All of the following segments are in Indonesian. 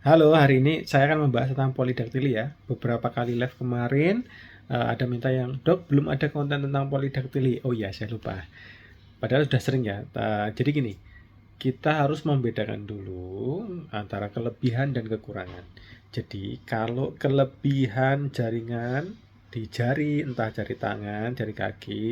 Halo, hari ini saya akan membahas tentang polidaktili ya. Beberapa kali live kemarin ada minta yang, "Dok, belum ada konten tentang polidaktili." Oh iya, saya lupa. Padahal sudah sering ya. Jadi gini, kita harus membedakan dulu antara kelebihan dan kekurangan. Jadi, kalau kelebihan jaringan di jari, entah jari tangan, jari kaki,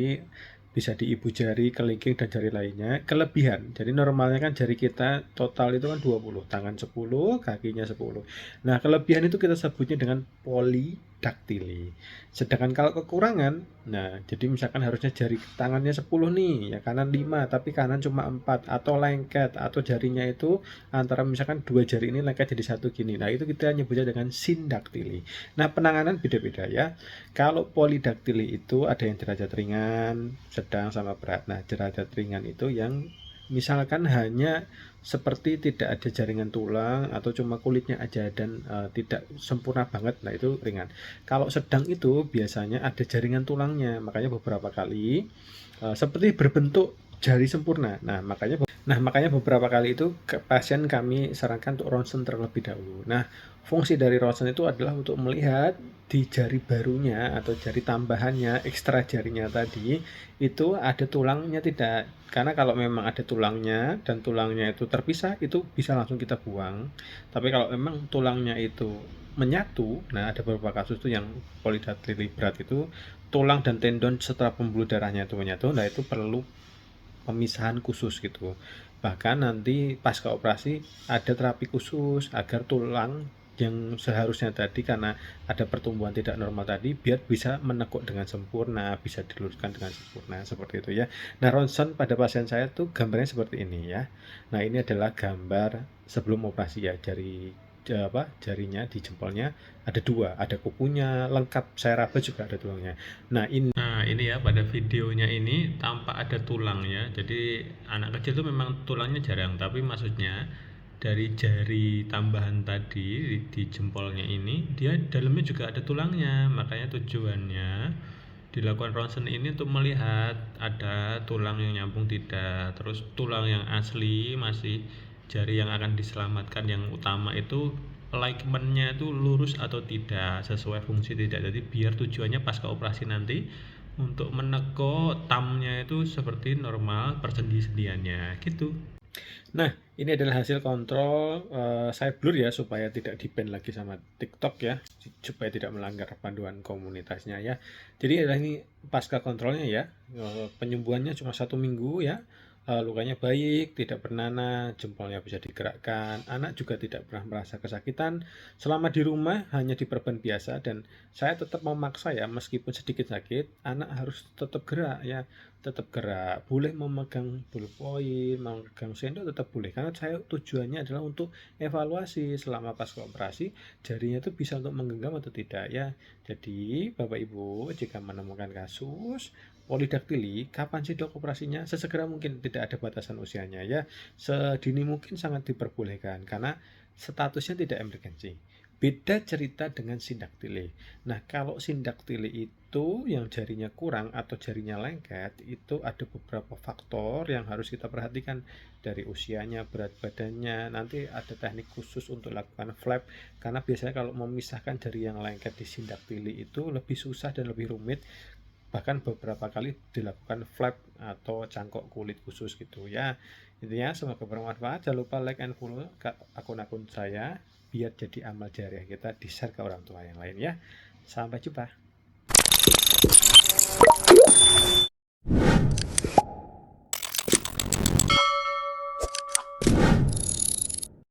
bisa di ibu jari, kelingking, dan jari lainnya, kelebihan. Jadi normalnya kan jari kita total itu kan 20, tangan 10, kakinya 10. Nah, kelebihan itu kita sebutnya dengan polidaktili. Sedangkan kalau kekurangan, nah jadi misalkan harusnya jari tangannya 10 nih, ya kanan 5, tapi kanan cuma 4, atau lengket, atau jarinya itu antara misalkan dua jari ini lengket jadi satu gini. Nah, itu kita nyebutnya dengan sindaktili. Nah, penanganan beda-beda ya. Kalau polidaktili itu ada yang derajat ringan, sedang, sama berat. Nah, derajat ringan itu yang misalkan hanya seperti tidak ada jaringan tulang atau cuma kulitnya aja dan tidak sempurna banget, nah itu ringan. Kalau sedang itu biasanya ada jaringan tulangnya, makanya beberapa kali seperti berbentuk jari sempurna. Nah, makanya beberapa kali itu pasien kami sarankan untuk ronsen terlebih dahulu. Nah, fungsi dari ronsen itu adalah untuk melihat di jari barunya atau jari tambahannya, ekstra jarinya tadi, itu ada tulangnya tidak. Karena kalau memang ada tulangnya dan tulangnya itu terpisah, itu bisa langsung kita buang. Tapi kalau memang tulangnya itu menyatu, nah ada beberapa kasus tuh yang polidaktili berat itu tulang dan tendon setelah pembuluh darahnya itu menyatu, nah itu perlu pemisahan khusus gitu. Bahkan nanti pasca operasi ada terapi khusus agar tulang yang seharusnya tadi karena ada pertumbuhan tidak normal tadi biar bisa menekuk dengan sempurna, bisa diluruskan dengan sempurna seperti itu ya. Nah, ronsen pada pasien saya tuh gambarnya seperti ini ya. Nah, ini adalah gambar sebelum operasi ya, jarinya di jempolnya ada dua, ada kukunya lengkap, saya raba juga ada tulangnya. Nah, ini ya, pada videonya ini tampak ada tulangnya. Jadi anak kecil tuh memang tulangnya jarang, tapi maksudnya dari jari tambahan tadi di jempolnya ini dia dalamnya juga ada tulangnya. Makanya tujuannya dilakukan ronsen ini untuk melihat ada tulang yang nyambung tidak, terus tulang yang asli masih jari yang akan diselamatkan yang utama itu alignmentnya itu lurus atau tidak, sesuai fungsi tidak. Jadi biar tujuannya pasca operasi nanti untuk menekuk tamnya itu seperti normal persendi-sendiannya gitu. Nah, ini adalah hasil kontrol. Saya blur ya supaya tidak di-ban lagi sama TikTok ya, supaya tidak melanggar panduan komunitasnya ya. Jadi adalah ini pasca kontrolnya ya. Penyembuhannya cuma 1 minggu ya. Lukanya baik, tidak bernanah, jempolnya bisa digerakkan, anak juga tidak pernah merasa kesakitan. Selama di rumah hanya diperban biasa dan saya tetap memaksa ya, meskipun sedikit sakit, anak harus tetap gerak ya, tetap gerak, boleh memegang ballpoint, memegang sendok tetap boleh, karena saya tujuannya adalah untuk evaluasi selama pasca operasi jarinya itu bisa untuk menggenggam atau tidak ya. Jadi Bapak Ibu jika menemukan kasus polidaktili, kapan sih dok operasinya? Sesegera mungkin, tidak ada batasan usianya ya. Sedini mungkin sangat diperbolehkan karena statusnya tidak emergensi. Beda cerita dengan sindaktili. Nah, kalau sindaktili itu yang jarinya kurang atau jarinya lengket, itu ada beberapa faktor yang harus kita perhatikan, dari usianya, berat badannya. Nanti ada teknik khusus untuk lakukan flap, karena biasanya kalau memisahkan jari yang lengket di sindaktili itu lebih susah dan lebih rumit. Bahkan beberapa kali dilakukan flap atau cangkok kulit khusus gitu ya. Intinya semoga bermanfaat. Jangan lupa like and follow akun-akun saya biar jadi amal jariah kita, di share ke orang tua yang lain ya. Sampai jumpa.